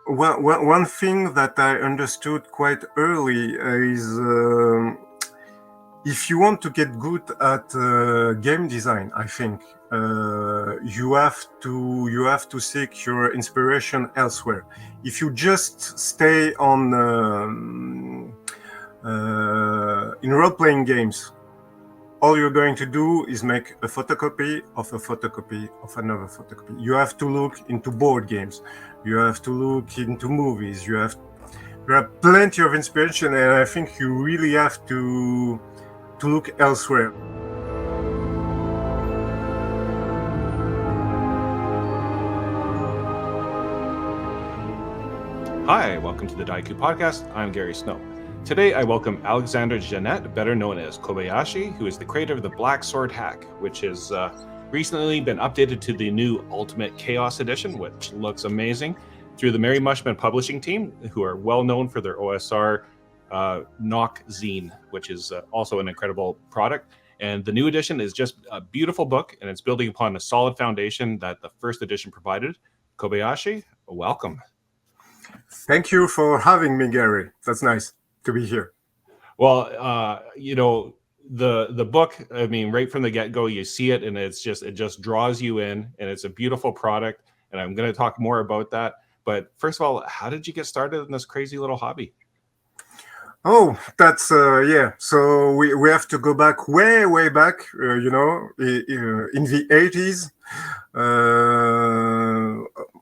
one thing that I understood quite early is if you want to get good at game design, I think you have to seek your inspiration elsewhere. If you just stay on in role-playing games, all you're going to do is make a photocopy of a photocopy of another photocopy. You have to look into board games. You have to look into movies. There are plenty of inspiration, and I think you really have to look elsewhere. Hi, welcome to the Dieku Podcast. I'm Gary Snow. Today I welcome Alexander Jeanette, better known as Kobayashi, who is the creator of the Black Sword Hack, which has recently been updated to the new Ultimate Chaos Edition, which looks amazing, through the Merry Mushmen publishing team, who are well known for their OSR Knock zine, which is also an incredible product. And the new edition is just a beautiful book, and it's building upon a solid foundation that the first edition provided. Kobayashi, welcome. Thank you for having me, Gary. That's nice to be here. Well, the book, I mean, right from the get-go, you see it and it just draws you in, and it's a beautiful product, and I'm going to talk more about that. But first of all, how did you get started in this crazy little hobby? Oh, that's yeah. So we have to go back way back. In the 80s.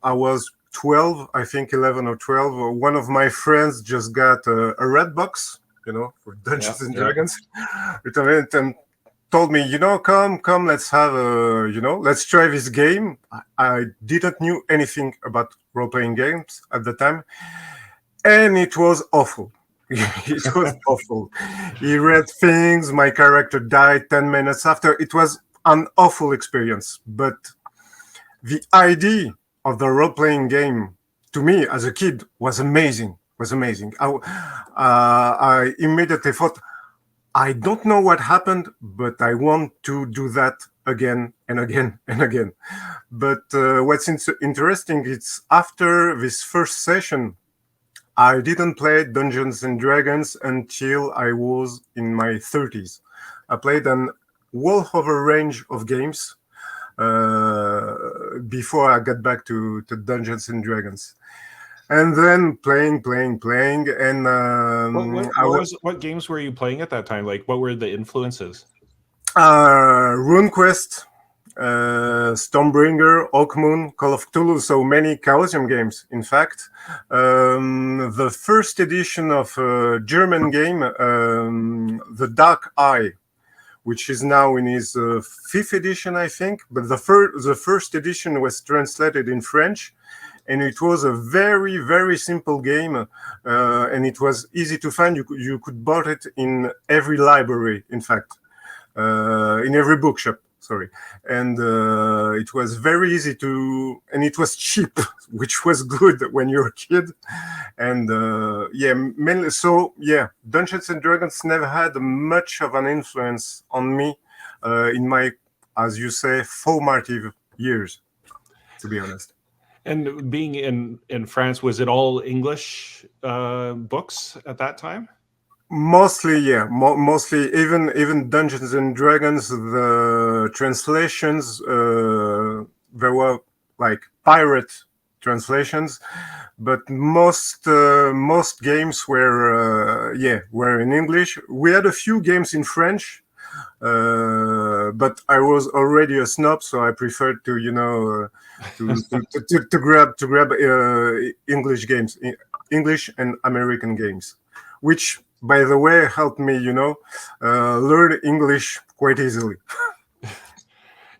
I was 12, I think 11 or 12. One of my friends just got a red box, for Dungeons and Dragons. And told me, come, let's have let's try this game. I didn't knew anything about role-playing games at the time, and it was awful. It was awful. He read things. My character died 10 minutes after. It was an awful experience. But the idea of the role-playing game, to me as a kid, was amazing. I immediately thought, I don't know what happened, but I want to do that again and again and again. But what's interesting is after this first session, I didn't play Dungeons and Dragons until I was in my 30s. I played an whole other range of games before I got back to Dungeons and Dragons. And then playing, and what games were you playing at that time? Like, what were the influences? RuneQuest, Stormbringer, Hawkmoon, Call of Cthulhu, so many Chaosium games, in fact. The first edition of a German game, The Dark Eye, which is now in his fifth edition, I think. But the first edition was translated in French, and it was a very, very simple game, and it was easy to find. You could buy it in every library, in fact, in every bookshop. Sorry, and it was very easy and it was cheap, which was good when you're a kid. And mainly, so yeah, Dungeons and Dragons never had much of an influence on me in my, as you say, formative years, to be honest. And being in France, was it all English books at that time? Mostly, yeah. Mostly, even Dungeons and Dragons, the translations, there were like pirate translations, but most games were in English. We had a few games in French, but I was already a snob, so I preferred to grab English games, English and American games, which, by the way, helped me, learn English quite easily.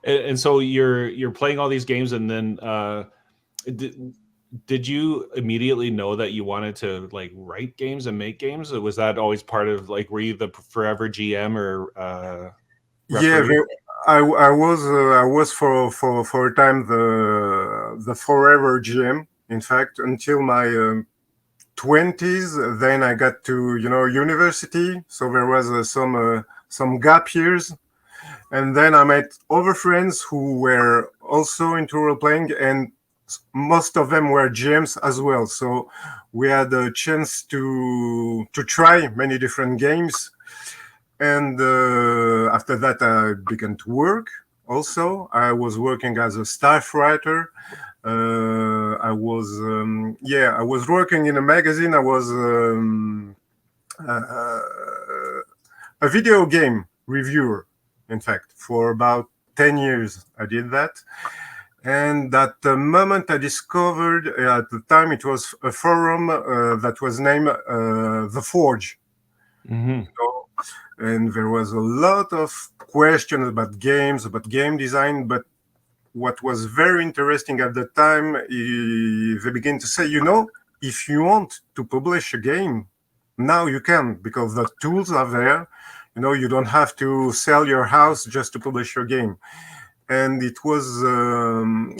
And so you're playing all these games, and then did you immediately know that you wanted to like write games and make games? Or was that always part of, like, were you the forever GM or referee? Yeah, I was for a time the forever GM. In fact, until my 20s. Then I got to university, so there was some gap years, and then I met other friends who were also into role playing, and most of them were GMs as well. So we had a chance to try many different games. And after that, I began to work. Also, I was working as a staff writer. I was working in a magazine. I was uh, a video game reviewer, in fact, for about 10 years. I did that. And at the moment I discovered, at the time, it was a forum that was named The Forge. Mm-hmm. So, and there was a lot of questions about games, about game design. But what was very interesting at the time, they began to say, if you want to publish a game, now you can, because the tools are there. You don't have to sell your house just to publish your game. And it was,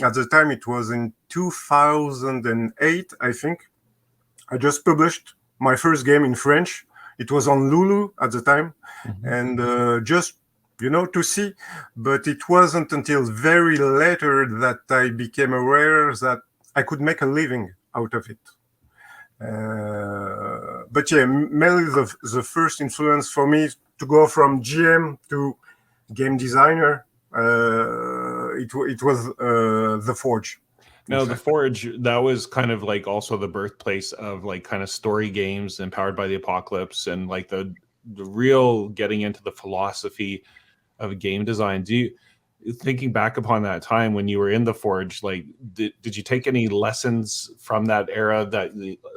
at the time, it was in 2008, I think. I just published my first game in French. It was on Lulu at the time. Mm-hmm. And just, to see. But it wasn't until very later that I became aware that I could make a living out of it. But yeah, mainly the first influence for me to go from GM to game designer, it was The Forge. No, The Forge, that was kind of like also the birthplace of like kind of story games empowered by the apocalypse, and like the real getting into the philosophy of game design. Thinking back upon that time when you were in The Forge, like did you take any lessons from that era? That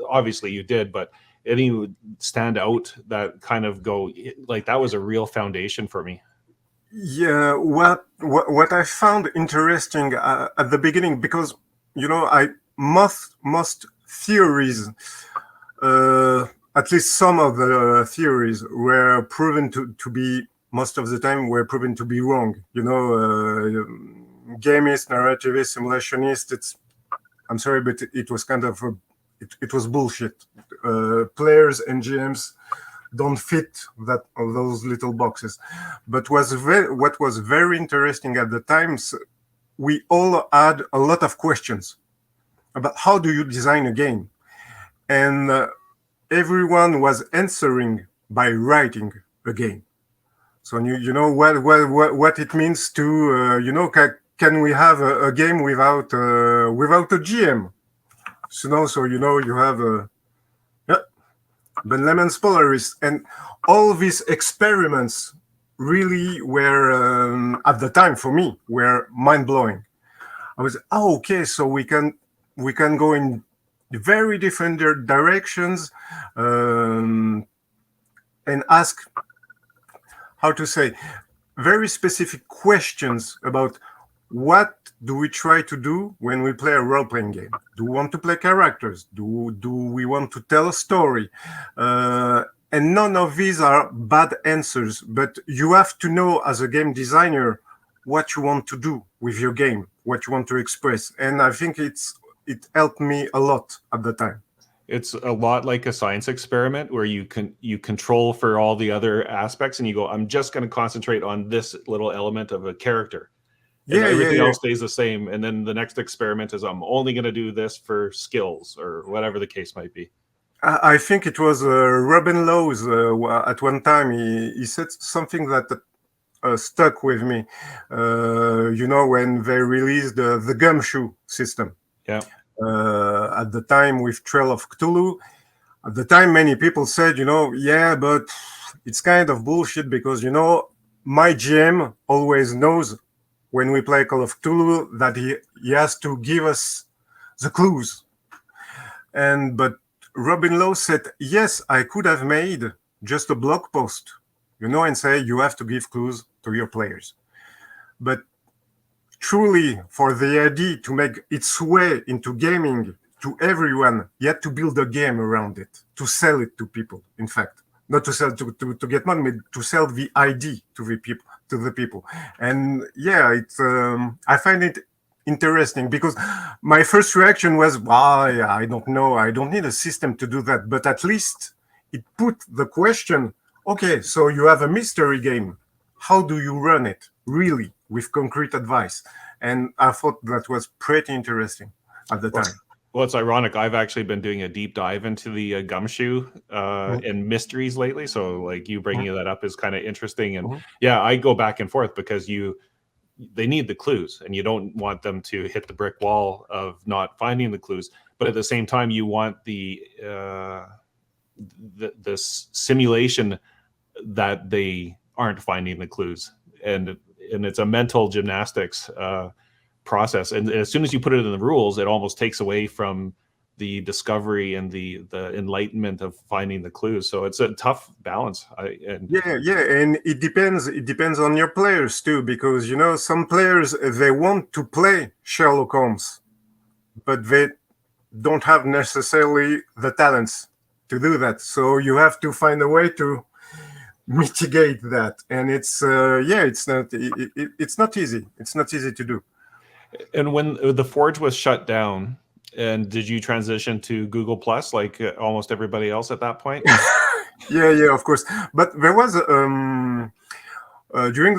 obviously you did, but any would stand out that kind of go like that was a real foundation for me? Yeah, what I found interesting at the beginning, because I most theories, at least some of the theories, were proven to be, most of the time, were proven to be wrong. Gamist, narrativist, simulationist. I'm sorry, but it was kind of it was bullshit. Players and GMs don't fit those little boxes. But what was very interesting at the times, we all had a lot of questions about how do you design a game, and everyone was answering by writing a game. So you know what it means to can we have a game without a GM? So you have Ben Lemon's Polaris, and all these experiments really were, at the time for me, were mind-blowing. I was, okay, so we can go in very different directions, and ask, how to say, very specific questions about what do we try to do when we play a role-playing game. Do we want to play characters? Do we want to tell a story? And none of these are bad answers, but you have to know as a game designer what you want to do with your game, what you want to express. And I think it helped me a lot at the time. It's a lot like a science experiment where you control for all the other aspects, and you go, I'm just going to concentrate on this little element of a character. And everything else stays the same. And then the next experiment is I'm only going to do this for skills, or whatever the case might be. I think it was Robin Lowe's at one time. He said something that stuck with me. When they released the Gumshoe system. Yeah. At the time with Trail of Cthulhu. At the time, many people said, but it's kind of bullshit because, my GM always knows when we play Call of Cthulhu that he has to give us the clues. But Robin Lowe said, yes, I could have made just a blog post, and say you have to give clues to your players. But truly, for the idea to make its way into gaming to everyone, you had to build a game around it, to sell it to people, in fact. Not to sell to get money, but to sell the idea to the people. And yeah, I find it interesting because my first reaction was, I don't know, I don't need a system to do that. But at least it put the question, okay, so you have a mystery game. How do you run it, really, with concrete advice? And I thought that was pretty interesting. at the time. Well, it's ironic. I've actually been doing a deep dive into the gumshoe and mysteries lately. So, like, you bringing that up is kind of interesting. And yeah, I go back and forth because they need the clues, and you don't want them to hit the brick wall of not finding the clues. But at the same time, you want the simulation that they aren't finding the clues, and it's a mental gymnastics process. And as soon as you put it in the rules, it almost takes away from the discovery and the enlightenment of finding the clues. So it's a tough balance. Yeah, and it depends on your players too, because some players, they want to play Sherlock Holmes, but they don't have necessarily the talents to do that. So you have to find a way to mitigate that, and it's not easy. It's not easy to do. And when the Forge was shut down, and did you transition to Google Plus like almost everybody else at that point? Yeah, of course. But there was during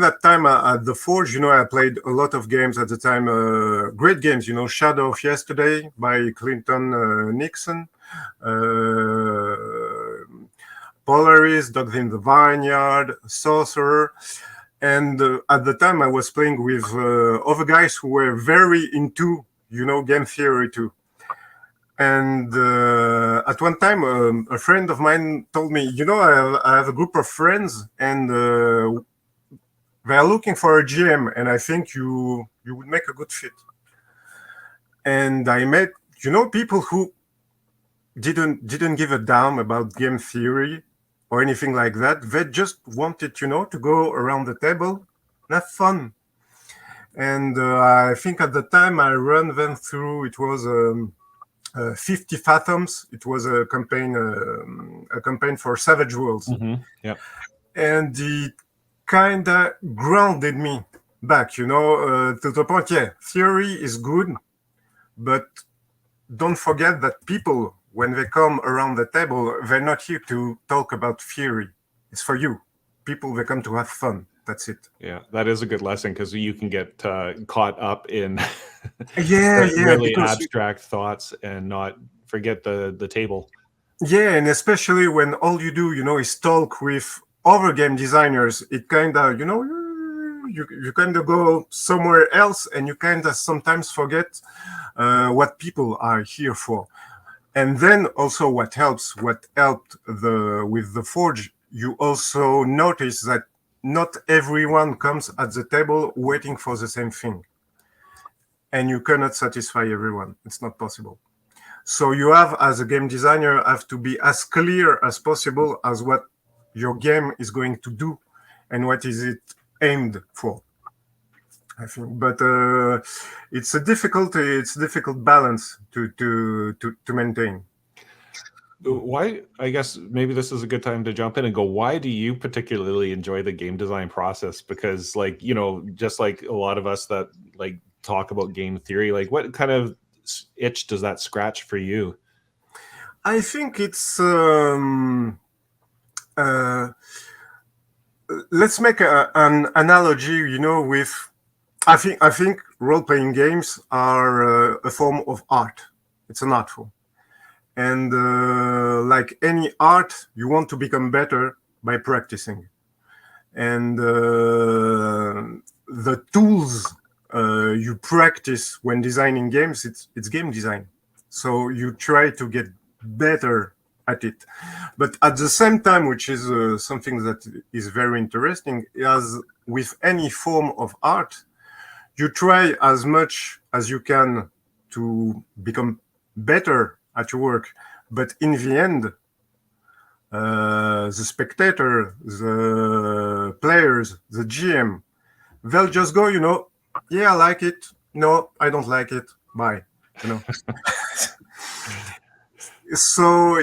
that time at the Forge, I played a lot of games at the time. Great games, Shadow of Yesterday by Clinton Nixon, Polaris, Dogs in the Vineyard, Sorcerer. And at the time, I was playing with other guys who were very into, game theory too. And at one time, a friend of mine told me, I have a group of friends, and they are looking for a GM, and I think you would make a good fit. And I met, people who didn't give a damn about game theory or anything like that. They just wanted, to go around the table and have fun. And I think at the time I ran them through, it was 50 Fathoms. It was a campaign for Savage Worlds. Yep. And it kind of grounded me back, to the point, theory is good, but don't forget that people, when they come around the table, they're not here to talk about theory. It's for you. People, they come to have fun. That's it. Yeah, that is a good lesson, because you can get caught up in really abstract thoughts and not forget the table. Yeah, and especially when all you do, is talk with other game designers. It kind of, you kind of go somewhere else, and you kind of sometimes forget what people are here for. And then also what helped with the Forge, you also notice that not everyone comes at the table waiting for the same thing. And you cannot satisfy everyone. It's not possible. So you have, as a game designer, have to be as clear as possible as what your game is going to do and what is it aimed for, I think. But it's a difficult balance to maintain. Why? I guess maybe this is a good time to jump in and go, why do you particularly enjoy the game design process? Because, just like a lot of us that talk about game theory, what kind of itch does that scratch for you? I think it's let's make an analogy, with I think role-playing games are a form of art. It's an art form. And like any art, you want to become better by practicing. And the tools you practice when designing games, it's game design. So you try to get better at it. But at the same time, which is something that is very interesting, as with any form of art, you try as much as you can to become better at your work. But in the end, the spectator, the players, the GM, they'll just go, I like it. No, I don't like it. Bye. So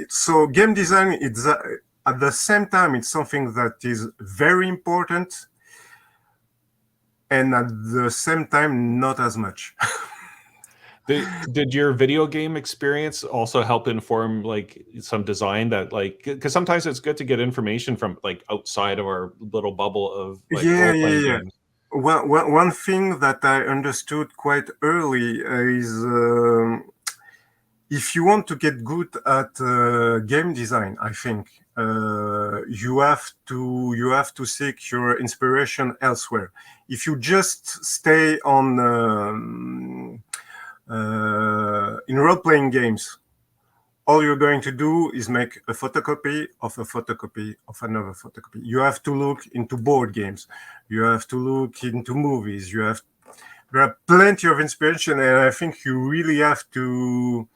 so game design, it's at the same time, it's something that is very important, and at the same time, not as much. Did your video game experience also help inform some design that because sometimes it's good to get information from outside of our little bubble of role-playing games? one thing that I understood quite early is if you want to get good at game design, I think you have to seek your inspiration elsewhere. If you just stay on in role-playing games, all you're going to do is make a photocopy of a photocopy of another photocopy. You have to look into board games. You have to look into movies. There are plenty of inspiration, and I think you really have to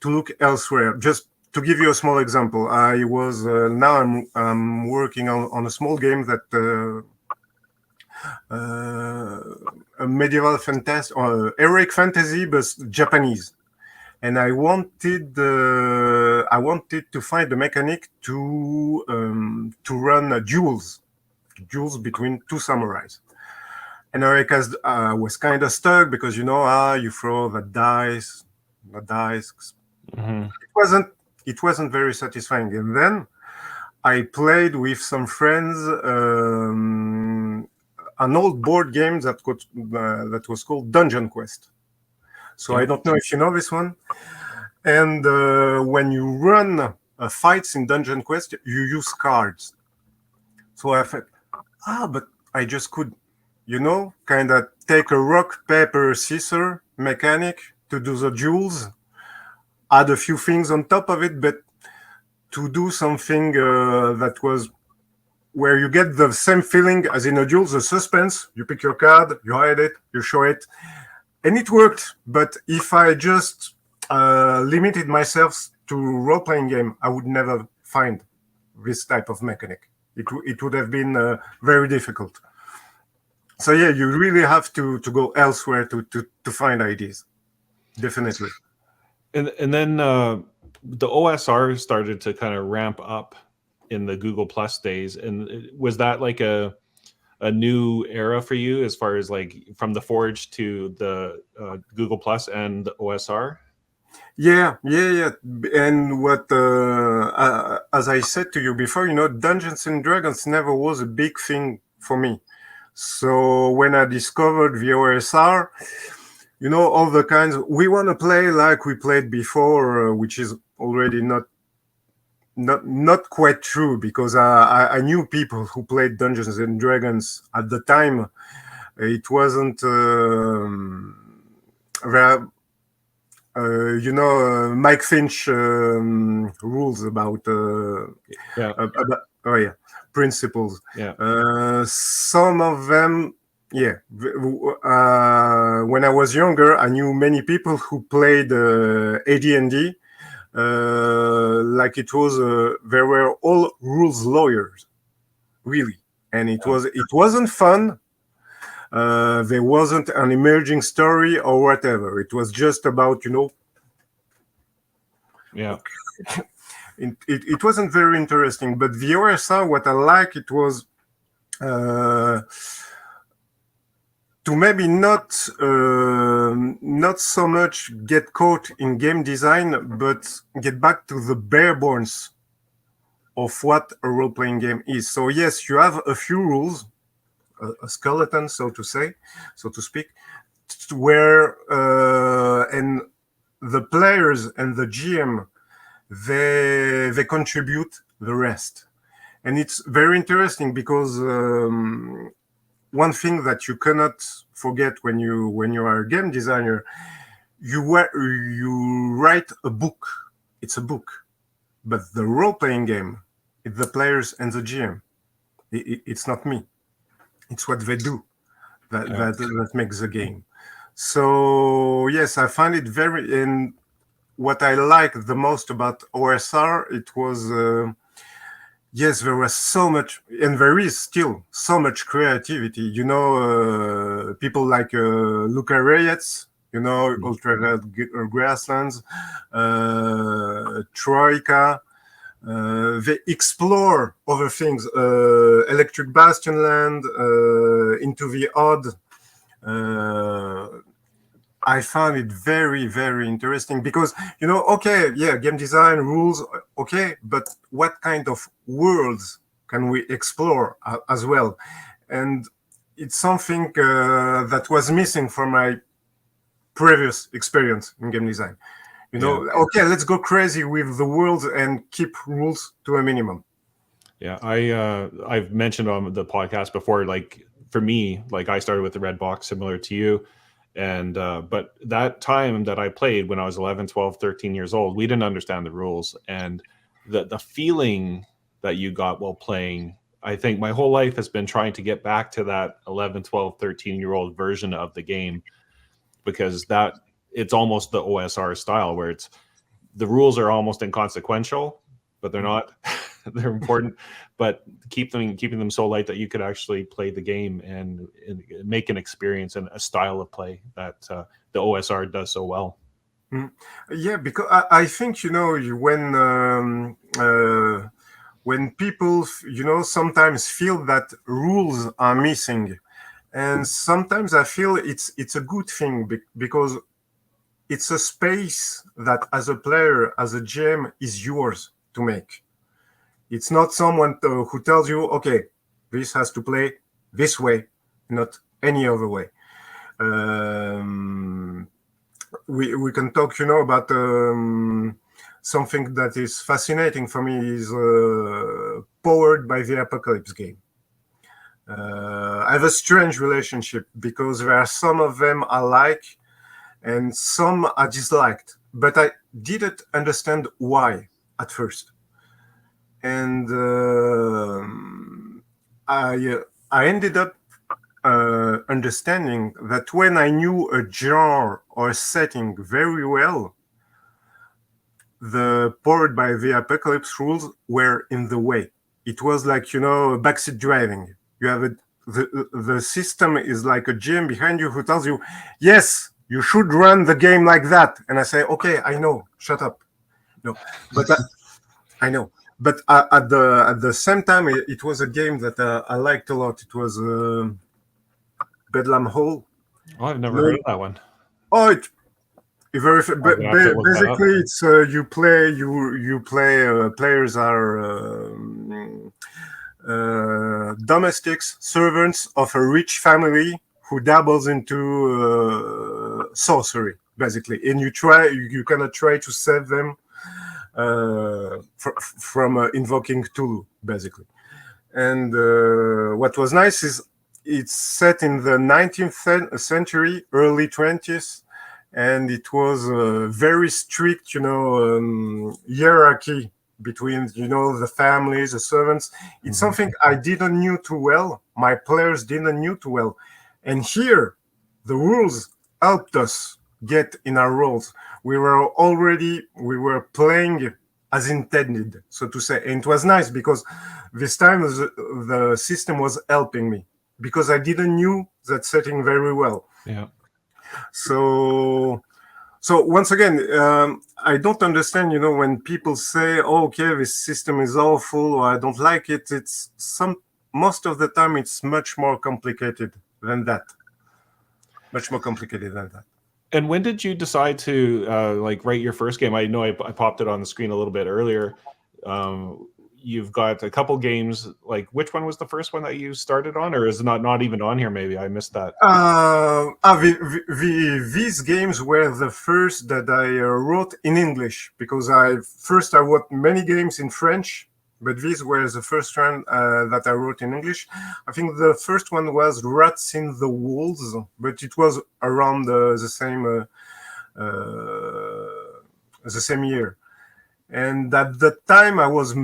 look elsewhere. Just to give you a small example, I was now I'm working on a small game that a medieval fantasy or heroic fantasy, but Japanese. And I wanted to find a mechanic to run duels between two samurais. And Erica was kind of stuck because you throw the dice. Hmm. It wasn't very satisfying. And then I played with some friends an old board game that was called Dungeon Quest. So I Yeah. don't know if you know this one. And when you run fights in Dungeon Quest, you use cards. So I thought, but I just could, kind of take a rock, paper, scissor mechanic to do the duels, add a few things on top of it, but to do something that was where you get the same feeling as in a duel, the suspense. You pick your card, you hide it, you show it, and it worked. But if I just limited myself to role-playing game, I would never find this type of mechanic. It would have been very difficult. So yeah, you really have to go elsewhere to find ideas. Definitely. And then the OSR started to kind of ramp up in the Google Plus days. And was that like a new era for you as far as like from the Forge to the Google Plus and the OSR? Yeah. And as I said to you before, Dungeons and Dragons never was a big thing for me. So when I discovered the OSR, all the kinds we want to play like we played before, which is already not quite true, because I knew people who played Dungeons and Dragons at the time. It wasn't Mike Finch rules about Yeah. principles. Yeah. Some of them, yeah. When I was younger, I knew many people who played AD&D. Like it was, they were all rules lawyers, really, and it wasn't fun. There wasn't an emerging story or whatever. It was just about, Yeah. it wasn't very interesting. But the OSR, what I like, it was to maybe not so much get caught in game design, but get back to the bare bones of what a role-playing game is. So yes, you have a few rules, a skeleton, so to speak, where and the players and the GM they contribute the rest, and it's very interesting because one thing that you cannot forget when you are a game designer, you write a book. It's a book, but the role-playing game, it's the players and the GM. It's not me. It's what they do that makes the game. So yes, I find it very. And what I liked the most about OSR, it was yes, there was so much, and there is still so much creativity. People like Luca Reyes, Ultra Grasslands, Troika. They explore other things, Electric Bastion Land, Into the Odd. I found it very, very interesting because, okay, yeah, game design rules, okay, but what kind of worlds can we explore as well? And it's something that was missing from my previous experience in game design. Okay, let's go crazy with the world and keep rules to a minimum. Yeah, I've mentioned on the podcast before, like for me, like I started with the red box similar to you. And but that time that I played when I was 11, 12, 13 years old, we didn't understand the rules. And the feeling that you got while playing, I think my whole life has been trying to get back to that 11, 12, 13-year-old version of the game, because that it's almost the OSR style where it's the rules are almost inconsequential, but they're not. They're important, but keeping them so light that you could actually play the game and make an experience and a style of play that the OSR does so well. Yeah, because I think when people sometimes feel that rules are missing, and sometimes I feel it's a good thing because it's a space that as a player, as a GM, is yours to make. It's not someone who tells you, okay, this has to play this way, not any other way. We can talk, about something that is fascinating for me is Powered by the Apocalypse game. I have a strange relationship because there are some of them I like and some I disliked, but I didn't understand why at first. And I ended up understanding that when I knew a genre or a setting very well, the Powered by the Apocalypse rules were in the way. It was like, backseat driving. You have the system is like a GM behind you who tells you, yes, you should run the game like that. And I say, okay, I know, shut up. No, but I know. But at the same time, it was a game that I liked a lot. It was Bedlam Hall. Oh, I've never heard of that one. Oh, very. Basically, it's you play. Players are domestics, servants of a rich family who dabbles into sorcery, basically, and you cannot try to save them from invoking Cthulhu, basically. And what was nice is it's set in the 19th century, early 20th, and it was a very strict, hierarchy between, the families, the servants. It's something I didn't knew too well. My players didn't knew too well. And here, the rules helped us get in our roles. We were playing as intended, so to say. And it was nice because this time the system was helping me because I didn't knew that setting very well. Yeah. So once again, I don't understand, when people say, oh, okay, this system is awful or I don't like it. Most of the time it's much more complicated than that. Much more complicated than that. And when did you decide to write your first game? I know I popped it on the screen a little bit earlier. You've got a couple games. Like, which one was the first one that you started on, or is it not even on here? Maybe I missed that. These games were the first that I wrote in English because I wrote many games in French, but these were the first one that I wrote in English. I think the first one was Rats in the Walls, but it was around the same year. And at the time, I was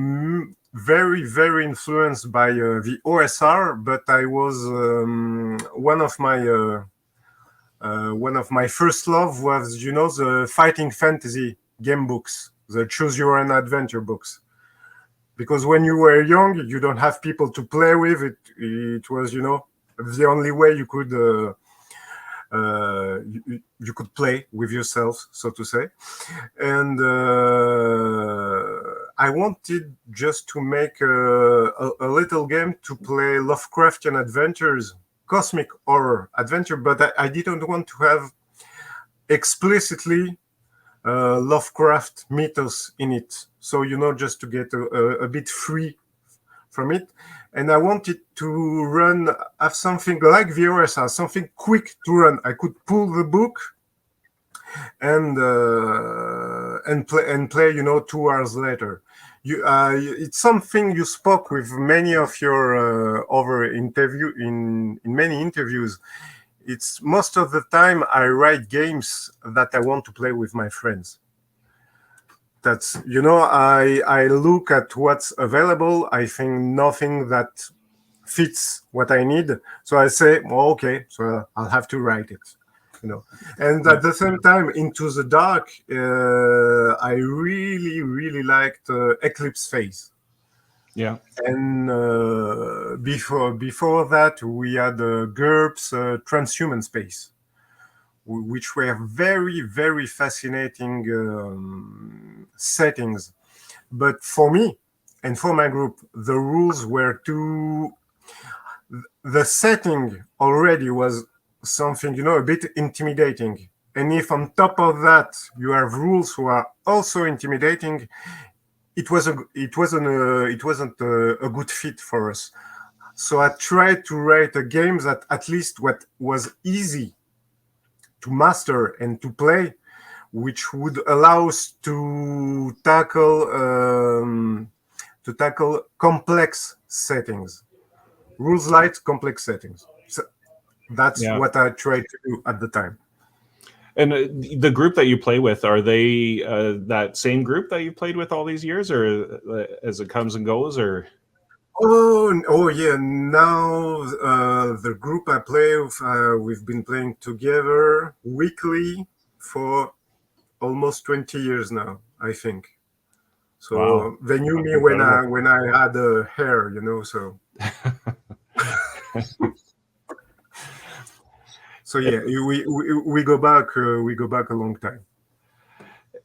very, very influenced by the OSR, but I was one of my first love was, the fighting fantasy game books, the Choose Your Own Adventure books. Because when you were young, you don't have people to play with. It was, the only way you could you could play with yourself, so to say. And I wanted just to make a little game to play Lovecraftian adventures, cosmic horror adventure, but I didn't want to have explicitly Lovecraft mythos in it. So, just to get a bit free from it. and I wanted to have something like the OSR, something quick to run. I could pull the book and play 2 hours later. It's something you spoke with many of your over interview in many interviews. It's most of the time I write games that I want to play with my friends. That's I look at what's available. I think nothing that fits what I need, so I say, well, okay, so I'll have to write it. And at the same time, Into the Dark, I really, really liked Eclipse Phase. Yeah. And before that, we had GURPS Transhuman Space, which were very, very fascinating settings. But for me and for my group, the rules were the setting already was something, a bit intimidating. And if on top of that you have rules who are also intimidating, it wasn't a good fit for us. So I tried to write a game that at least what was easy to master and to play, which would allow us to tackle complex settings, rules light, complex settings. So that's what I tried to do at the time. And the group that you play with, are they that same group that you played with all these years, or as it comes and goes, or? Oh yeah. Now the group I play with, we've been playing together weekly for almost 20 years now, I think. So wow. they knew That's me incredible. when I had hair, so. So yeah, we go back a long time.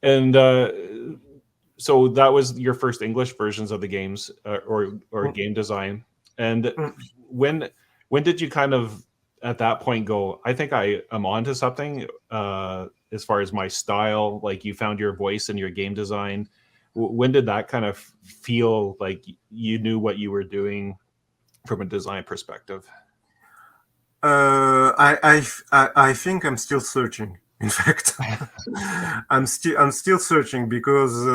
And so that was your first English versions of the games, or game design. And when did you kind of at that point go, I think I am onto something as far as my style? Like, you found your voice in your game design. When did that kind of feel like you knew what you were doing from a design perspective? I think I'm still searching. In fact, I'm still searching because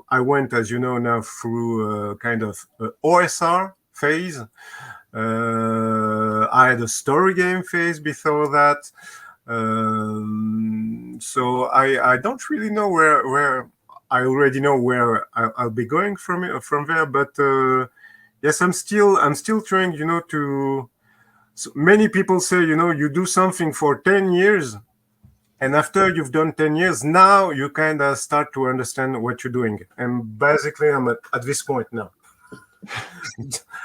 I went, as you know now, through kind of OSR phase. I had a story game phase before that. So I don't really know where I already know where I'll be going from there. But yes, I'm still trying, to. So many people say, you do something for 10 years, and after you've done 10 years, now you kind of start to understand what you're doing. And basically, I'm at this point now.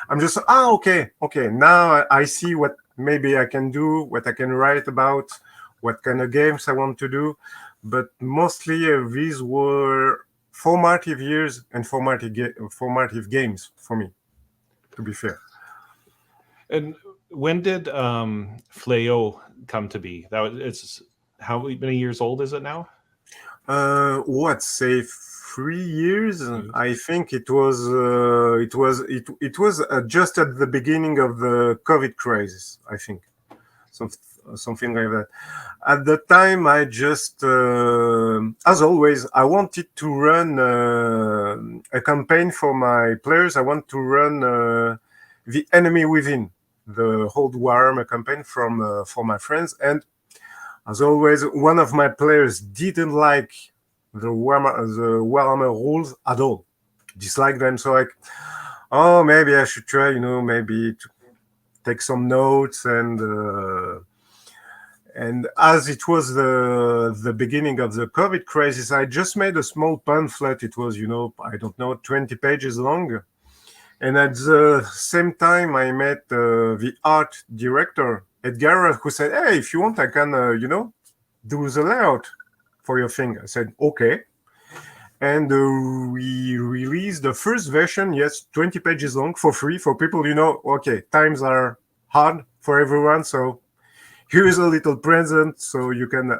I'm just, okay. Now I see what maybe I can do, what I can write about, what kind of games I want to do. But mostly these were formative years and formative games for me, to be fair. And when did Fleo come to be? It's how many years old is it now? Say 3 years? I think it was just at the beginning of the COVID crisis, I think. Something like that. At the time, I just, as always, I wanted to run a campaign for my players. I want to run The Enemy Within, the Old Warhammer campaign for my friends. And as always, one of my players didn't like the Warhammer rules at all. Disliked them. So maybe I should try, maybe to take some notes. And as it was the beginning of the COVID crisis, I just made a small pamphlet. It was, I don't know, 20 pages long. And at the same time, I met the art director, Edgar, who said, hey, if you want, I can, do the layout for your thing. I said, okay. And we released the first version, 20 pages long, for free for people, okay, times are hard for everyone. So here is a little present so you can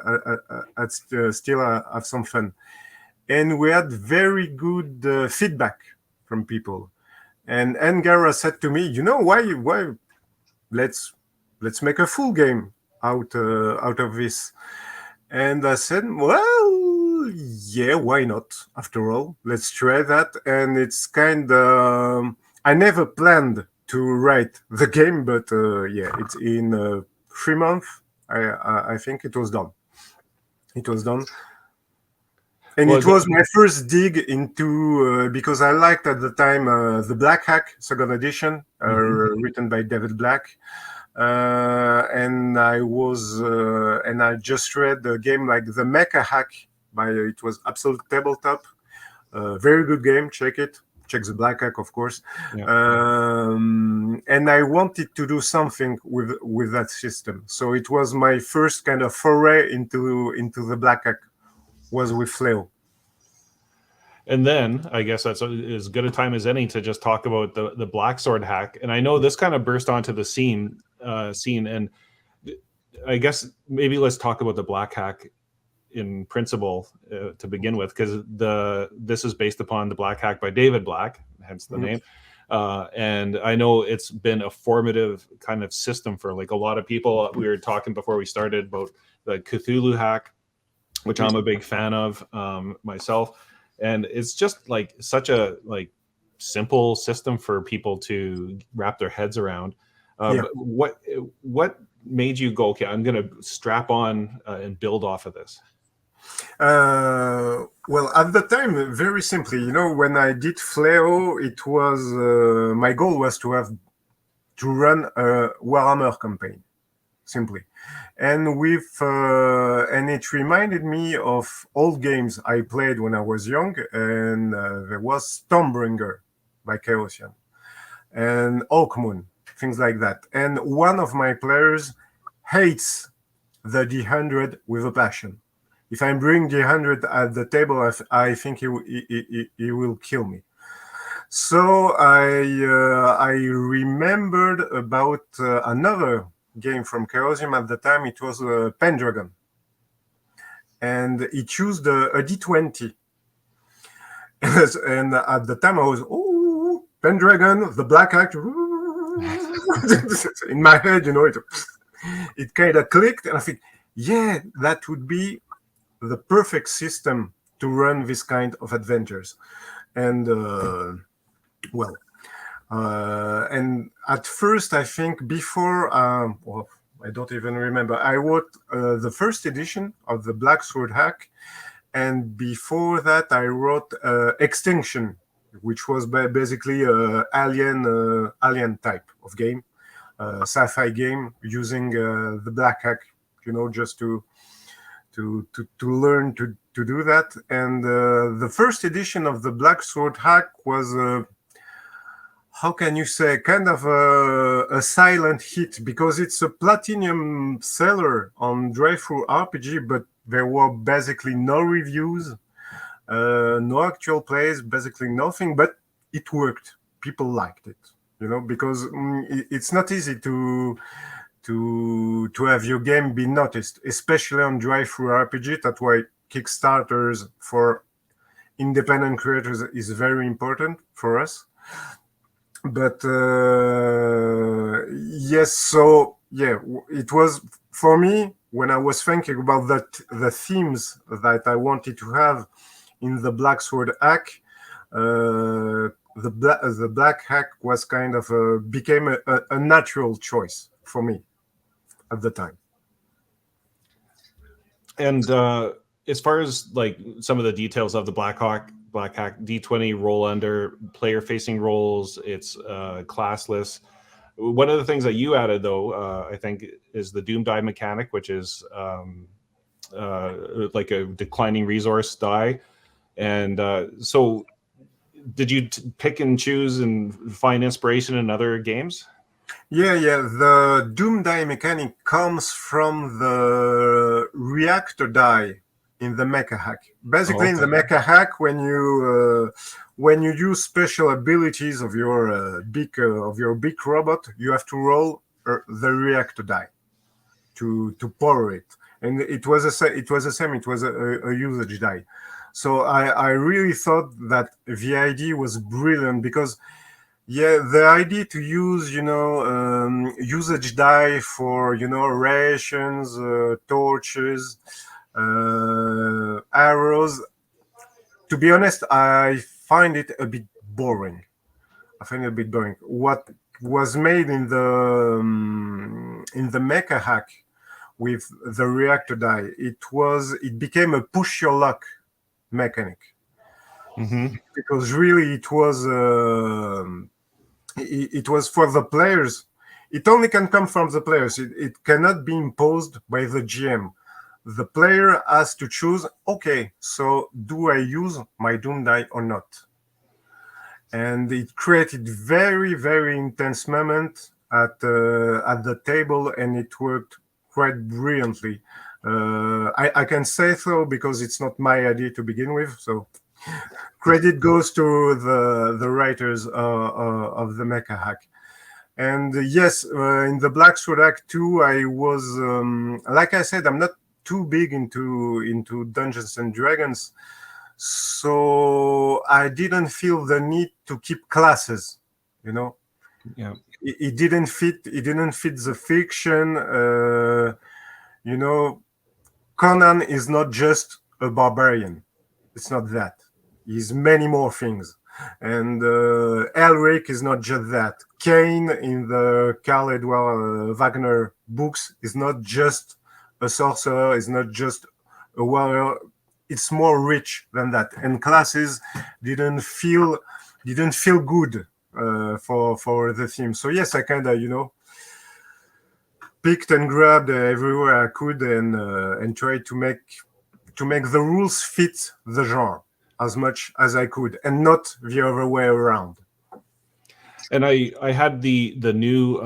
still have some fun. And we had very good feedback from people. And Angara said to me, why let's make a full game out of this. And I said, well, yeah, why not? After all, let's try that. And it's kind of, I never planned to write the game, but yeah, it's in 3 months. I think it was done. It was done. And Well, it was my first dig into, because I liked at the time the Black Hack second edition, written by David Black. And I just read a game like the Mecha Hack by it was Absolute Tabletop, very good game. Check it. Check the Black Hack, of course. Yeah. And I wanted to do something with that system, so it was my first kind of foray into the Black Hack. Was with Fleo. And then I guess that's as good a time as any to just talk about the Black Sword hack. And I know this kind of burst onto the scene, and I guess maybe let's talk about the Black Hack in principle to begin with, because this is based upon the Black Hack by David Black, hence the name. And I know it's been a formative kind of system for like a lot of people. We were talking before we started about the Cthulhu hack, which I'm a big fan of myself. And it's just like such a like simple system for people to wrap their heads around. But what made you go, okay, I'm going to strap on and build off of this? Well, at the time, very simply, when I did Fleo, it was my goal was to run a Warhammer campaign, simply. And and it reminded me of old games I played when I was young, and there was Stormbringer by Chaosian and Oakmoon, things like that. And one of my players hates the D100 with a passion. If I bring D100 at the table, I think he will kill me. So I remembered about another game from Chaosium at the time. It was Pendragon, and he chose a D20. And at the time I was, Pendragon, the Black Act. In my head, it kind of clicked, and I think, yeah, that would be the perfect system to run this kind of adventures. And and at first, I think before, I don't even remember, I wrote the first edition of the Black Sword Hack. And before that, I wrote Extinction, which was basically an alien type of game, sci-fi game using the Black Hack, just to learn to do that. And the first edition of the Black Sword Hack was how can you say, kind of a silent hit, because it's a platinum seller on Drive-Thru RPG, but there were basically no reviews, no actual plays, basically nothing, but it worked. People liked it, because it's not easy to have your game be noticed, especially on Drive-Thru RPG. That's why Kickstarters for independent creators is very important for us. But yes, so yeah, it was for me when I was thinking about the themes that I wanted to have in the Black Sword Hack. The Black Hack was kind of became a natural choice for me at the time. And as far as like some of the details of the Black Hack D20 roll under, player facing rolls, it's classless. One of the things that you added, though, I think, is the Doom die mechanic, which is like a declining resource die. And so did you pick and choose and find inspiration in other games? Yeah. The Doom die mechanic comes from the reactor die in the Mecha Hack. Basically, in the Mecha Hack, when you use special abilities of your big robot, you have to roll the reactor die to power it, and it was the same. It was a usage die. So I really thought that the idea was brilliant, because Yeah, the idea to use, usage die for, rations, torches, arrows. To be honest, I find it a bit boring. I find it a bit boring. What was made in the mecha hack with the reactor die, it became a push your luck mechanic, Mm-hmm. because really it was for the players. It only can come from the players. It cannot be imposed by the GM. The player has to choose, okay, so do I use my Doom die or not? And it created very, very intense moment at the table, and it worked quite brilliantly. I can say so because it's not my idea to begin with. So credit goes to the writers of the Mecha Hack. And yes, in the Black Sword Act 2, I was like I said, I'm not too big into Dungeons and Dragons, so I didn't feel the need to keep classes. You know, Yeah. it didn't fit. It didn't fit the fiction. You know, Conan is not just a barbarian. It's not that. He's many more things. And Elric is not just that. Kane in the Karl Edward Wagner books is not just a sorcerer, is not just a warrior. It's more rich than that. And classes didn't feel didn't feel good for the theme. So yes, I kind of picked and grabbed everywhere I could, and tried to make the rules fit the genre as much as I could, and not the other way around. And I had the new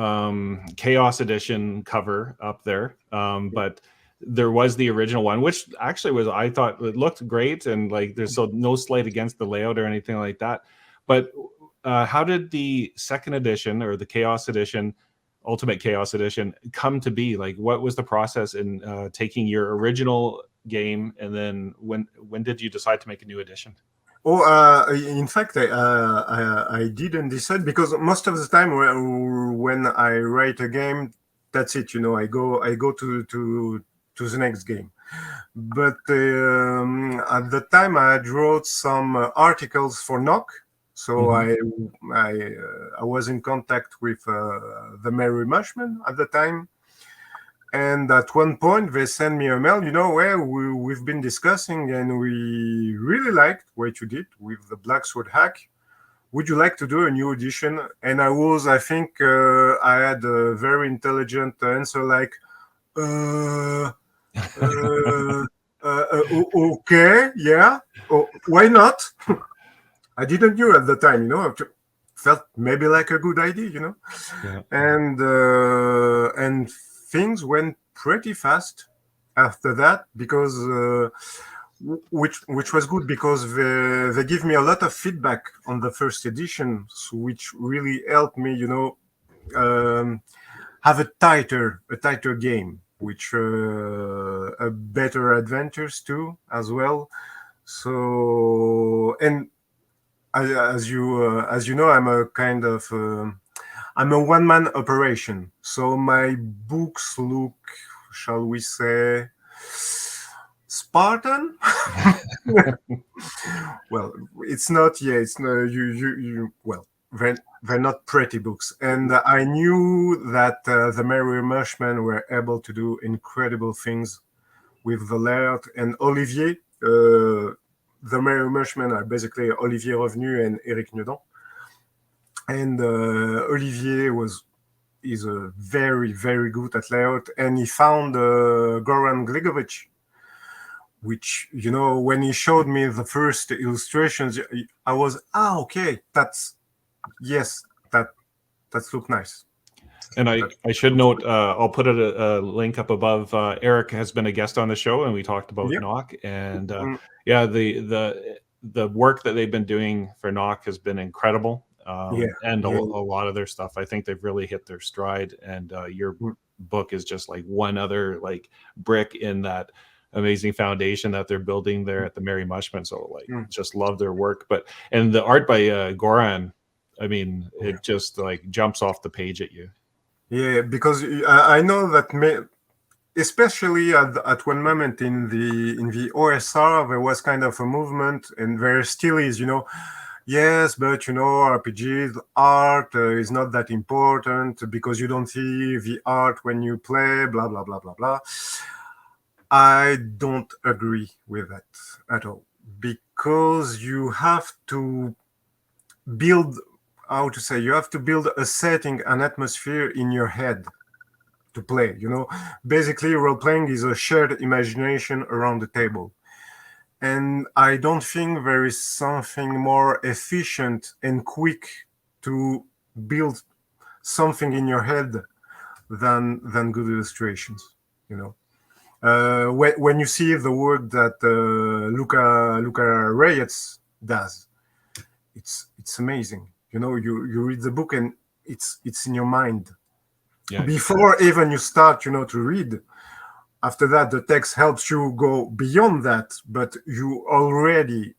Chaos Edition cover up there, but there was the original one, which actually was, I thought it looked great, and like there's so no slight against the layout or anything like that. But how did the second edition or the Chaos Edition, Ultimate Chaos Edition, come to be? Like, what was the process in taking your original game, and then when did you decide to make a new edition? Oh, in fact, I didn't decide, because most of the time when I write a game, that's it. I go to the next game. But at the time, I had wrote some articles for Knock, so Mhm. I was in contact with the Merry Mushmen at the time. And at one point, they sent me a mail, where we've been discussing, and we really liked what you did with the Black Sword hack. Would you like to do a new edition? And I think I had a very intelligent answer like, uh, uh, okay, yeah, why not? I didn't know at the time, I felt maybe like a good idea, Yeah. and things went pretty fast after that, because which was good, because they give me a lot of feedback on the first edition, which really helped me, um, have a tighter game, which a better adventures too as well. So, and as you know, I'm a kind of I'm a one man operation. So my books look, shall we say, Spartan. Well, it's not. Yeah, it's no. You. Well, they're not pretty books, and I knew that the Merry Mushmen were able to do incredible things with the layout. And Olivier, the Merry Mushmen are basically Olivier Revenu and Eric Nudon. And Olivier is a very, very good at layout, and he found Goran Gligovic, which, when he showed me the first illustrations, I was, okay, yes, that's look nice. And That I should looks note, good. I'll put a link up above. Eric has been a guest on the show, and we talked about Yeah. Knock. And Mm, yeah, the work that they've been doing for Knock has been incredible, yeah. and a Yeah. lot of their stuff. I think they've really hit their stride. And your Mm, book is just like one other like brick in that amazing foundation that they're building there at the Merry Mushman. So like, mm, just love their work. But and the art by Goran. I mean, it just like jumps off the page at you. Yeah, because I know that especially at one moment in the OSR, there was kind of a movement, and there still is, yes, but RPGs art is not that important because you don't see the art when you play, blah blah blah blah blah. I don't agree with that at all, because you have to build, how to say, you have to build a setting, an atmosphere in your head to play. Basically, role playing is a shared imagination around the table. And I don't think there is something more efficient and quick to build something in your head than good illustrations. When you see the work that Luca Reyes does, it's amazing. You read the book and it's in your mind. Yeah. Before even you start, to read. After that, the text helps you go beyond that, but you already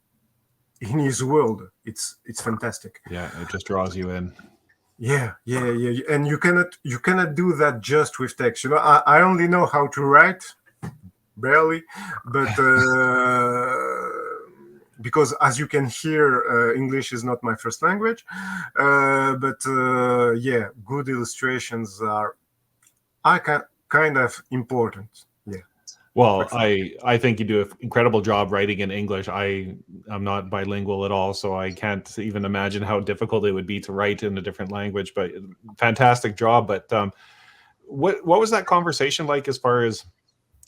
in his world. It's fantastic. Yeah, it just draws you in. Yeah, and you cannot do that just with text. I only know how to write, barely, but because as you can hear, English is not my first language. But yeah, good illustrations are kind of important. Yeah. Well, I think you do an incredible job writing in English. I'm not bilingual at all, so I can't even imagine how difficult it would be to write in a different language. But fantastic job. But what was that conversation like, as far as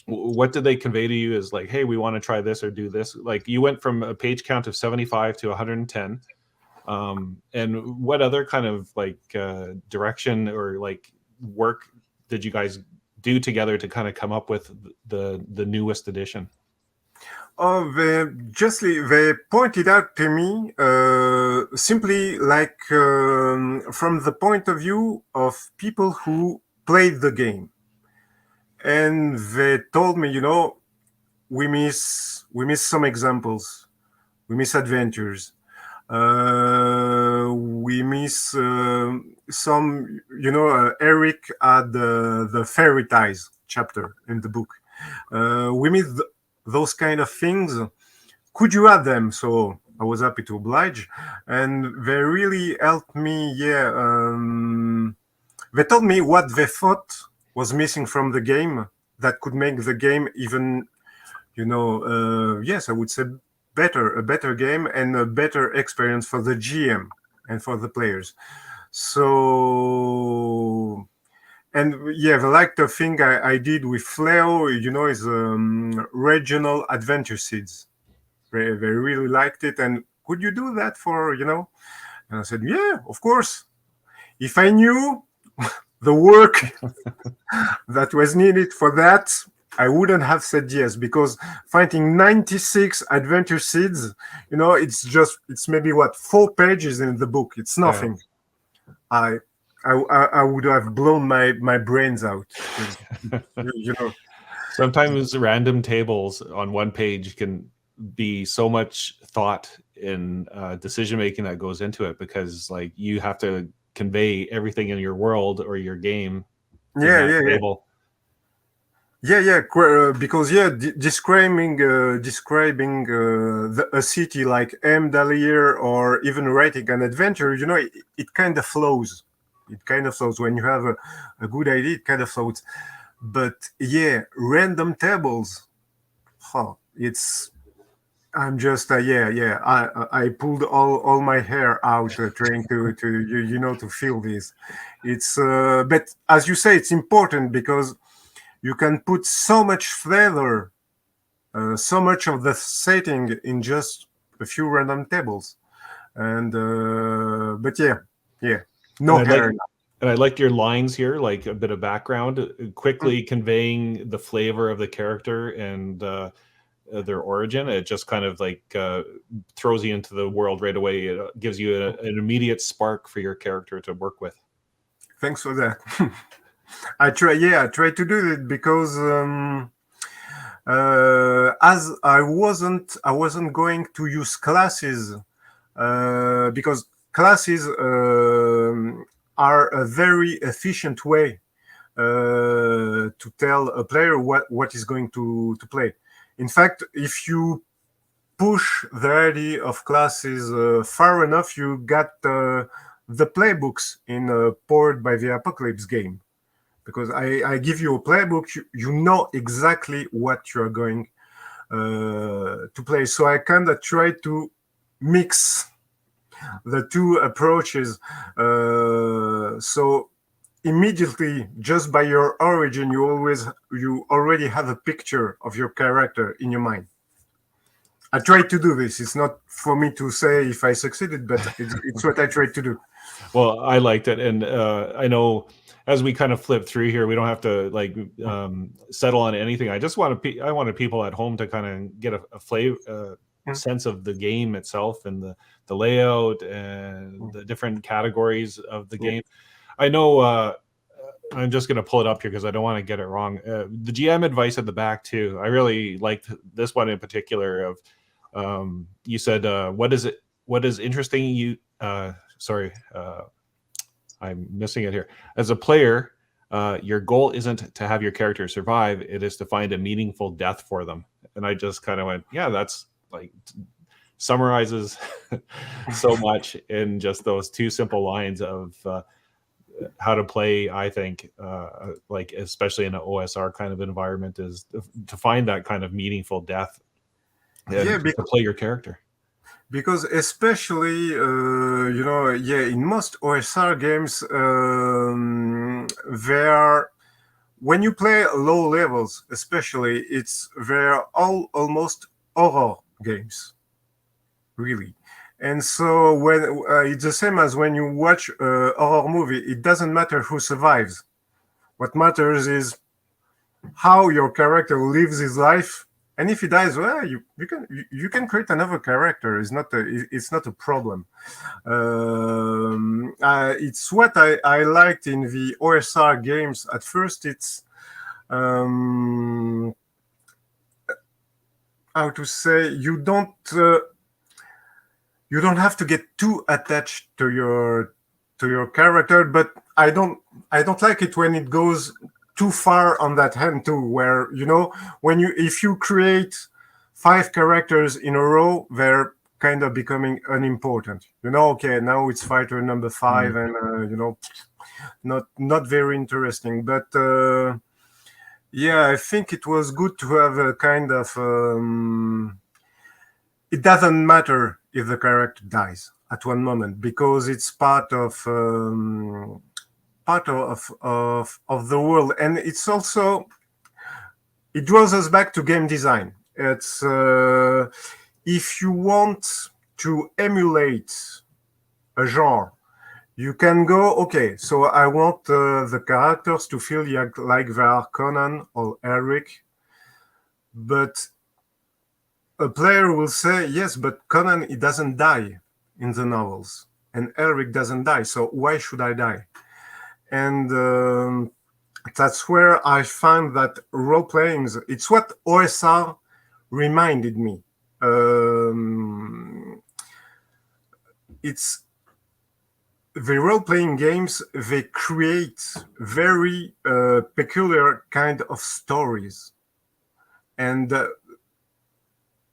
what did they convey to you as like, hey, we want to try this or do this? Like, you went from a page count of 75 to 110. And what other kind of like direction or like work did you guys do together to kind of come up with the newest edition? Oh, they pointed out to me simply like from the point of view of people who played the game, and they told me, we miss some examples, we miss adventures, we miss some. Eric had the fairy tales chapter in the book. We miss those kind of things. Could you add them? So I was happy to oblige, and they really helped me. Yeah, they told me what they thought was missing from the game that could make the game even, yes, I would say a better game and a better experience for the GM and for the players. So, and yeah, the thing I did with Fleo, is regional adventure seeds. They really liked it. And could you do that for, And I said, yeah, of course. If I knew the work that was needed for that, I wouldn't have said yes, because finding 96 adventure seeds, it's maybe 4 pages in the book. It's nothing. Yeah. I would have blown my brains out. Sometimes random tables on one page can be so much thought in decision making that goes into it, because like you have to convey everything in your world or your game. Table. Yeah, because describing a city like Dalier, or even writing an adventure, it kind of flows. It kind of flows when you have a good idea. It kind of flows, but yeah, random tables. I'm just I pulled all my hair out trying to feel this. It's but as you say, it's important because you can put so much flavor, so much of the setting in just a few random tables. And but yeah, no hair. And I liked your lines here, like a bit of background, quickly conveying the flavor of the character and their origin. It just kind of like throws you into the world right away. It gives you an immediate spark for your character to work with. Thanks for that. I try to do it because as I wasn't going to use classes because classes are a very efficient way to tell a player what is going to play. In fact, if you push the idea of classes far enough, you got the playbooks in Powered by the Apocalypse game. Because I give you a playbook, you know exactly what you're going to play. So I kind of try to mix the two approaches. So immediately, just by your origin, you already have a picture of your character in your mind. I try to do this. It's not for me to say if I succeeded, but it's what I try to do. Well, I liked it, and I know as we kind of flip through here, we don't have to like settle on anything. I just I wanted people at home to kind of get a flavor, sense of the game itself and the layout and the different categories of the game. I know. I'm just going to pull it up here because I don't want to get it wrong. The GM advice at the back too. I really liked this one in particular. Of you said, "What is it? What is interesting you?" Sorry, I'm missing it here. As a player, your goal isn't to have your character survive; it is to find a meaningful death for them. And I just kind of went, "Yeah, that's like summarizes so much in just those two simple lines of." How to play, I think, like especially in an OSR kind of environment, is to find that kind of meaningful death and to play your character. Because especially, in most OSR games, when you play low levels, especially, they're all almost horror games, really. And so when it's the same as when you watch a horror movie, it doesn't matter who survives. What matters is how your character lives his life. And if he dies, well, you can create another character. It's not a problem. It's what I liked in the OSR games. At first, it's how to say, you don't have to get too attached to your character, but I don't like it when it goes too far on that hand too, where if you create 5 characters in a row, they're kind of becoming unimportant. Okay, now it's fighter number 5, and not very interesting. But I think it was good to have a kind of it doesn't matter if the character dies at one moment, because it's part of the world, and it's also, it draws us back to game design. It's if you want to emulate a genre, you can go, okay, so I want the characters to feel like they are Conan or Eric, but a player will say, yes, but Conan, he doesn't die in the novels, and Eric doesn't die, so why should I die? And that's where I find that role-playing, it's what OSR reminded me. It's the role-playing games, they create very peculiar kind of stories. And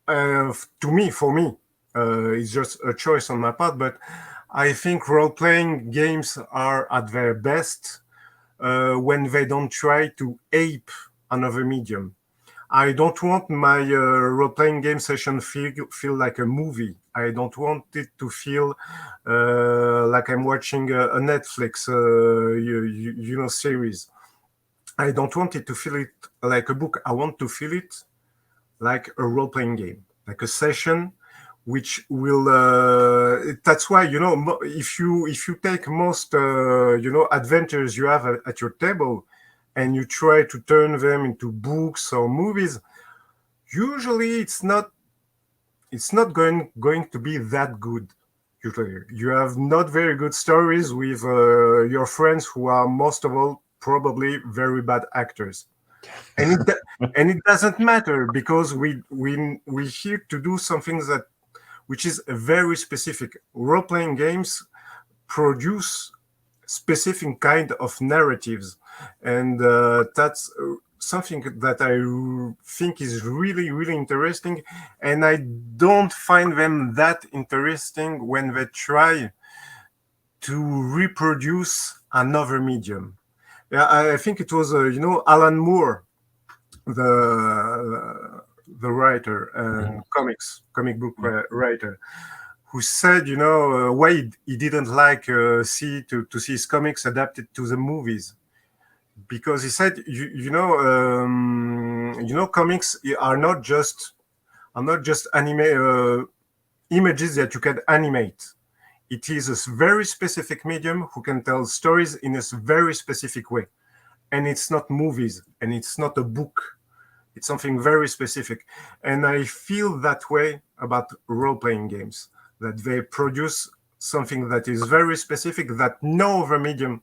for me, it's just a choice on my part, but I think role-playing games are at their best when they don't try to ape another medium. I don't want my role-playing game session feel like a movie. I don't want it to feel like I'm watching a Netflix series. I don't want it to feel it like a book. I want to feel it like a role-playing game, like a session, which will. That's why if you take most adventures you have at your table, and you try to turn them into books or movies, usually it's not going to be that good. Usually, you have not very good stories with your friends who are most of all probably very bad actors. And it doesn't matter, because we're here to do something which is very specific. Role-playing games produce specific kind of narratives, and that's something that I think is really, really interesting. And I don't find them that interesting when they try to reproduce another medium. Yeah, I think it was Alan Moore, the writer and comic book writer, who said, why he didn't like to see his comics adapted to the movies, because he said, comics are not just images that you can animate. It is a very specific medium who can tell stories in a very specific way, and it's not movies, and it's not a book. It's something very specific. And I feel that way about role-playing games, that they produce something that is very specific that no other medium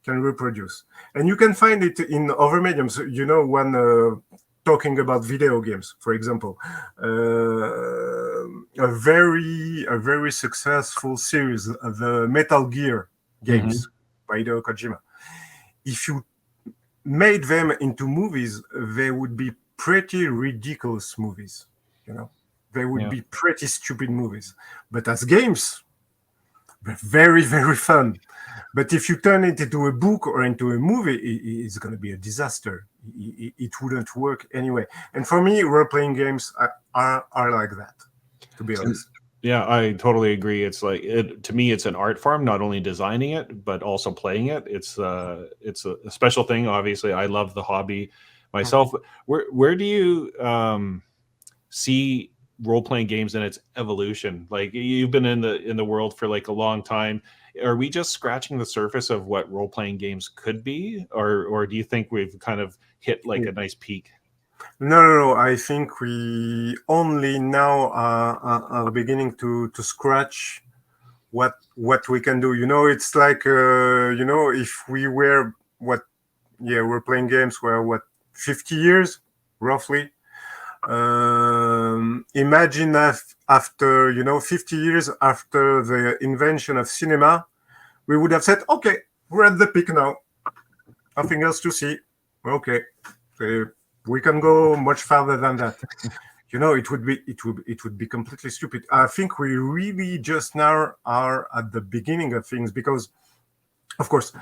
can reproduce. And you can find it in other mediums. When talking about video games, for example, a very successful series, the Metal Gear games by Hideo Kojima. If you made them into movies, they would be pretty ridiculous movies. They would be pretty stupid movies. But as games, they're very, very fun. But if you turn it into a book or into a movie, it's going to be a disaster. It wouldn't work anyway. And for me, role-playing games are like that, to be honest. Yeah, I totally agree. It's like to me, it's an art form. Not only designing it, but also playing it. It's a special thing. Obviously, I love the hobby myself. Where do you see role playing games in its evolution? Like, you've been in the world for like a long time. Are we just scratching the surface of what role playing games could be, or do you think we've kind of hit like a nice peak? No. I think we only now are beginning to scratch what we can do. It's like if we were we're playing games were 50 years roughly. Imagine after 50 years after the invention of cinema, we would have said, okay, we're at the peak now. Nothing else to see. Okay. We can go much farther than that. It would be completely stupid. I think we really just now are at the beginning of things, because, of course,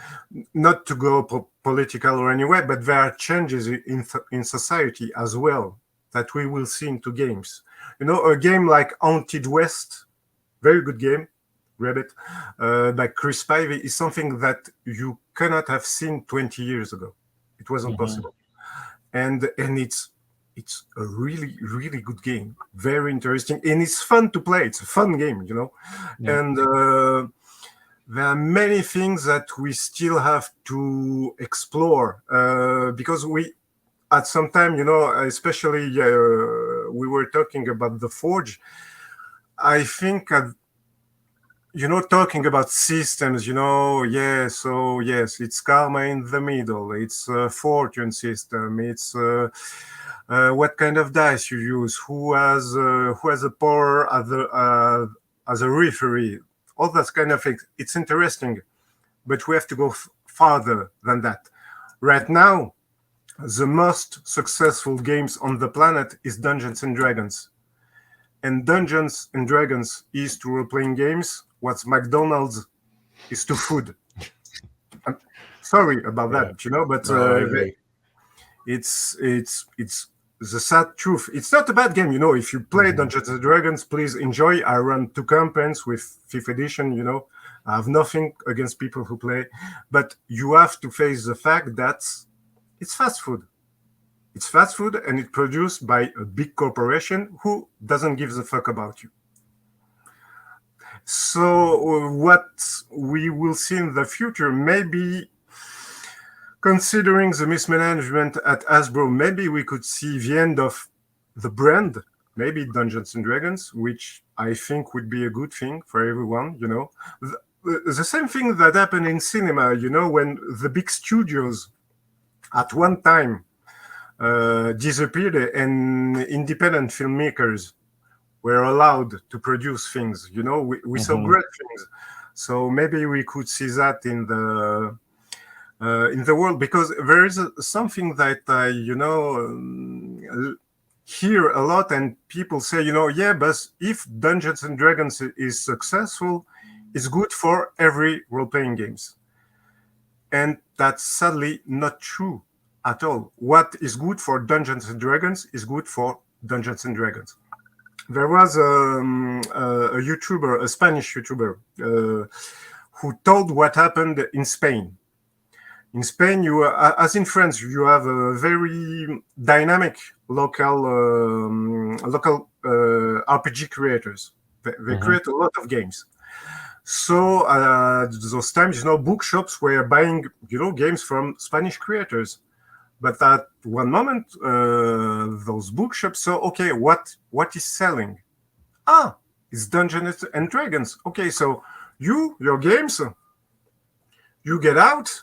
not to go political or anywhere, but there are changes in society as well that we will see into games. A game like Haunted West, very good game, Rabbit, by Chris Spivey, is something that you cannot have seen 20 years ago. It wasn't possible. And it's a really, really good game, very interesting, and it's fun to play. It's a fun game, Yeah. And there are many things that we still have to explore, because at some time, especially we were talking about the Forge. I think talking about systems, so yes, it's karma in the middle, it's a fortune system, it's what kind of dice you use, who has a power as a referee, all that kind of things. It's interesting, but we have to go farther than that. Right now, the most successful games on the planet is Dungeons and Dragons. And Dungeons and Dragons is to role-playing games what McDonald's is to food. I'm sorry about that, but I agree. it's the sad truth. It's not a bad game, if you play Dungeons and Dragons, please enjoy. I run 2 campaigns with 5th edition, I have nothing against people who play, but you have to face the fact that it's fast food. It's fast food, and it's produced by a big corporation who doesn't give a fuck about you. So what we will see in the future, maybe considering the mismanagement at Hasbro, maybe we could see the end of the brand, maybe Dungeons and Dragons, which I think would be a good thing for everyone, The same thing that happened in cinema, when the big studios at one time disappeared and independent filmmakers were allowed to produce things. We saw great things So maybe we could see that in the world, because there is something that I hear a lot, and people say, yeah, but if Dungeons and Dragons is successful, it's good for every role-playing games. And that's sadly not true at all. What is good for Dungeons and Dragons is good for Dungeons and Dragons. There was a YouTuber, a Spanish YouTuber, who told what happened in Spain. In Spain, as in France, you have a very dynamic local RPG creators. They create a lot of games. So those times, bookshops were buying, games from Spanish creators. But at one moment, those bookshops saw, okay, what is selling? It's Dungeons and Dragons. Okay, so your games, you get out,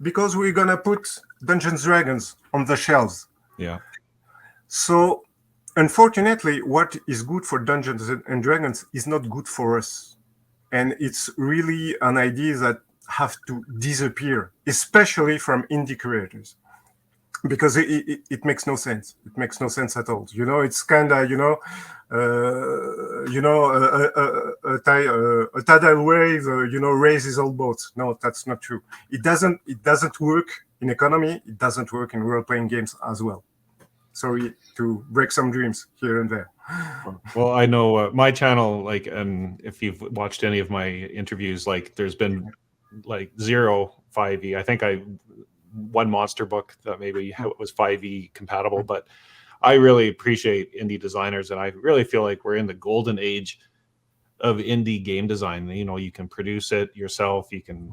because we're gonna put Dungeons and Dragons on the shelves. Yeah. So, unfortunately, what is good for Dungeons and Dragons is not good for us, and it's really an idea that have to disappear, especially from indie creators, because it makes no sense. It makes no sense at all. It's kind of a tidal wave, raises all boats. No, that's not true. It doesn't work in economy. It doesn't work in role-playing games as well. Sorry to break some dreams here and there. Well, I know my channel, and if you've watched any of my interviews, there's been zero 5e. I think one monster book that maybe was 5e compatible, but I really appreciate indie designers, and I really feel like we're in the golden age of indie game design. You can produce it yourself. You can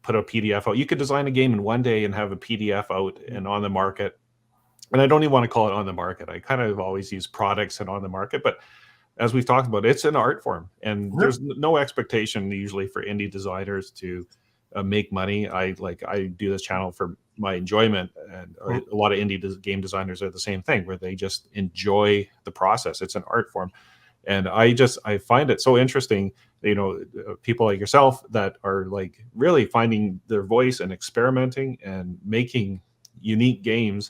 put a PDF out. You could design a game in one day and have a PDF out and on the market. And I don't even want to call it on the market. I kind of always use products and on the market, but as we've talked about, it's an art form, and there's no expectation usually for indie designers to make money. I do this channel for my enjoyment, and a lot of indie game designers are the same thing, where they just enjoy the process. It's an art form, and I find it so interesting. People like yourself that are really finding their voice and experimenting and making unique games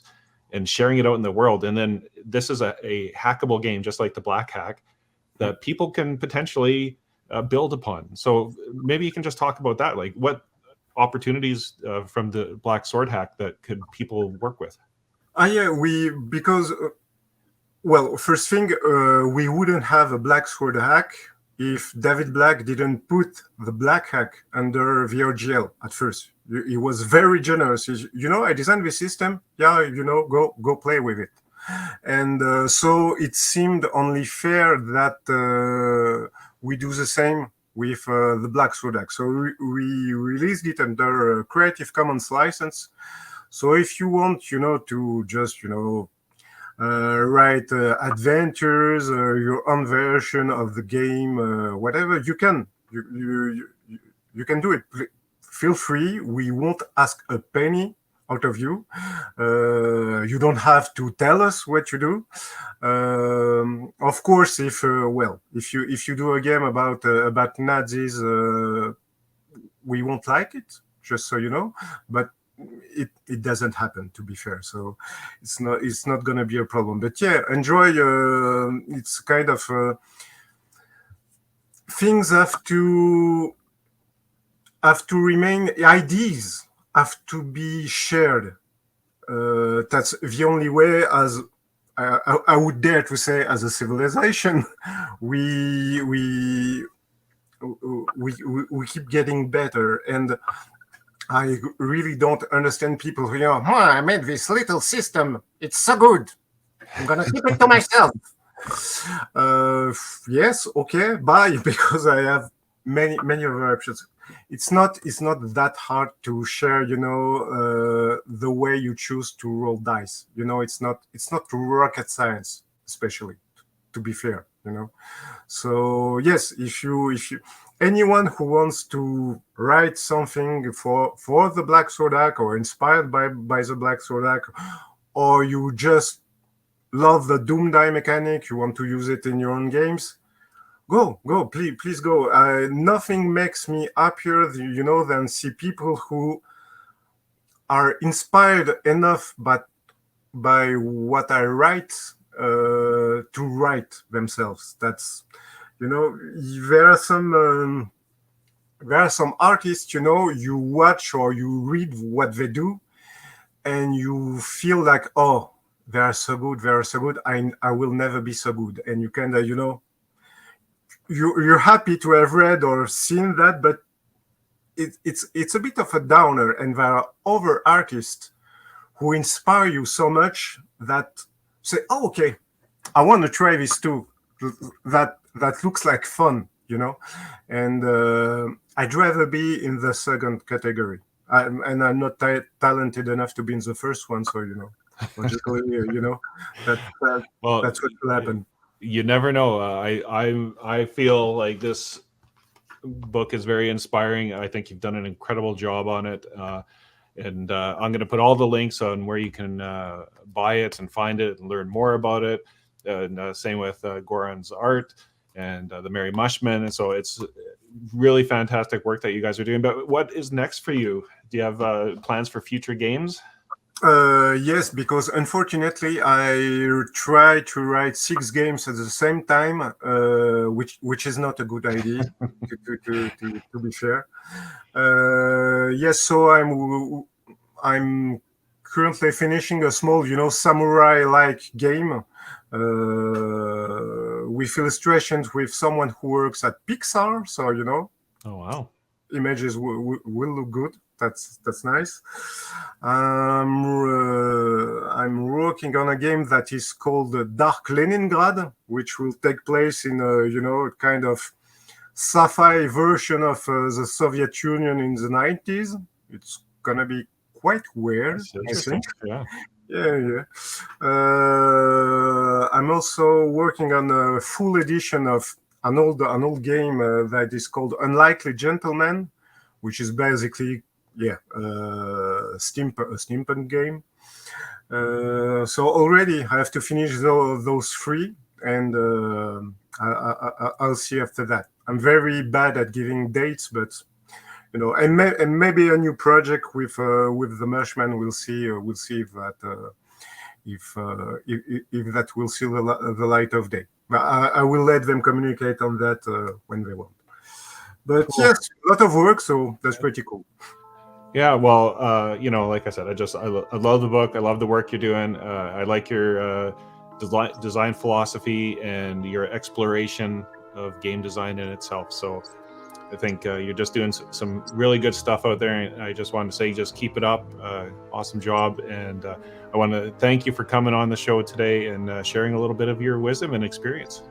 and sharing it out in the world. And then this is a hackable game, just like the Black Hack, that people can potentially build upon. So maybe you can just talk about that, what opportunities from the Black Sword Hack that could people work with? First thing, we wouldn't have a Black Sword Hack if David Black didn't put the Black Hack under VRGL at first. He was very generous. I designed this system. Go play with it. And so it seemed only fair that we do the same with the Black Sword Hack. So we released it under a Creative Commons license. So if you want, to just, write adventures, your own version of the game, whatever, you can. You can do it. Feel free. We won't ask a penny out of you. You don't have to tell us what you do. Of course, if you do a game about Nazis, we won't like it. Just so you know, but it doesn't happen, to be fair. So it's not going to be a problem. But yeah, enjoy. It's kind of things have to remain. Ideas have to be shared. That's the only way, as I would dare to say, as a civilization, we keep getting better. And I really don't understand people who, I made this little system. It's so good. I'm going to keep it to myself. Yes, okay, bye, because I have many other options. It's not that hard to share, the way you choose to roll dice. It's not rocket science, especially, to be fair, So yes, if you anyone who wants to write something for the Black Sword Hack, or inspired by the Black Sword Hack, or you just love the Doom die mechanic, you want to use it in your own games, Go, please go. Nothing makes me happier, than see people who are inspired enough, by what I write, to write themselves. That's, there are some artists, you watch or you read what they do, and you feel like, oh, they are so good, they are so good. I will never be so good, and you kind of, you're happy to have read or seen that, but it's a bit of a downer. And there are other artists who inspire you so much that say, oh, okay, I want to try this too. That looks like fun, and I'd rather be in the second category. And I'm not talented enough to be in the first one, so logically, Well, that's what will happen. you never know. I feel like this book is very inspiring. I think you've done an incredible job on it. And I'm going to put all the links on where you can buy it and find it and learn more about it. And same with Goran's art and the Merry Mushmen. And so it's really fantastic work that you guys are doing. But what is next for you? Do you have plans for future games? Yes, because unfortunately I try to write 6 games at the same time, which is not a good idea, to be fair. Yes, so I'm currently finishing a small, samurai-like game with illustrations with someone who works at Pixar. So Oh wow! Images will look good. That's nice. I'm working on a game that is called Dark Leningrad, which will take place in a kind of sci-fi version of the Soviet Union in the 90s. It's gonna be quite weird, I think. Yeah. Yeah. I'm also working on a full edition of an old game that is called Unlikely Gentleman, which is basically a steampunk game. So already I have to finish those 3, and I'll see after that. I'm very bad at giving dates, but and maybe a new project with the Mushmen. We'll see if that if that will see the light of day. I will let them communicate on that when they want. But cool. Yes, a lot of work, so that's pretty cool. Yeah, well, like I said, I love the book. I love the work you're doing. I like your design philosophy and your exploration of game design in itself. So I think you're just doing some really good stuff out there. And I just wanted to say, just keep it up. Awesome job. And I want to thank you for coming on the show today and sharing a little bit of your wisdom and experience.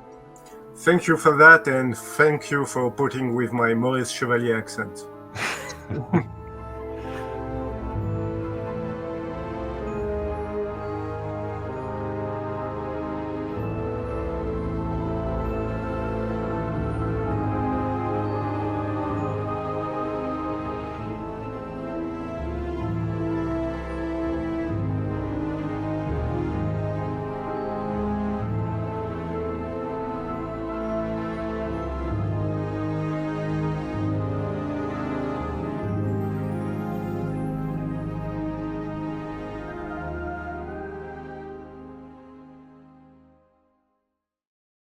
Thank you for that. And thank you for putting with my Maurice Chevalier accent.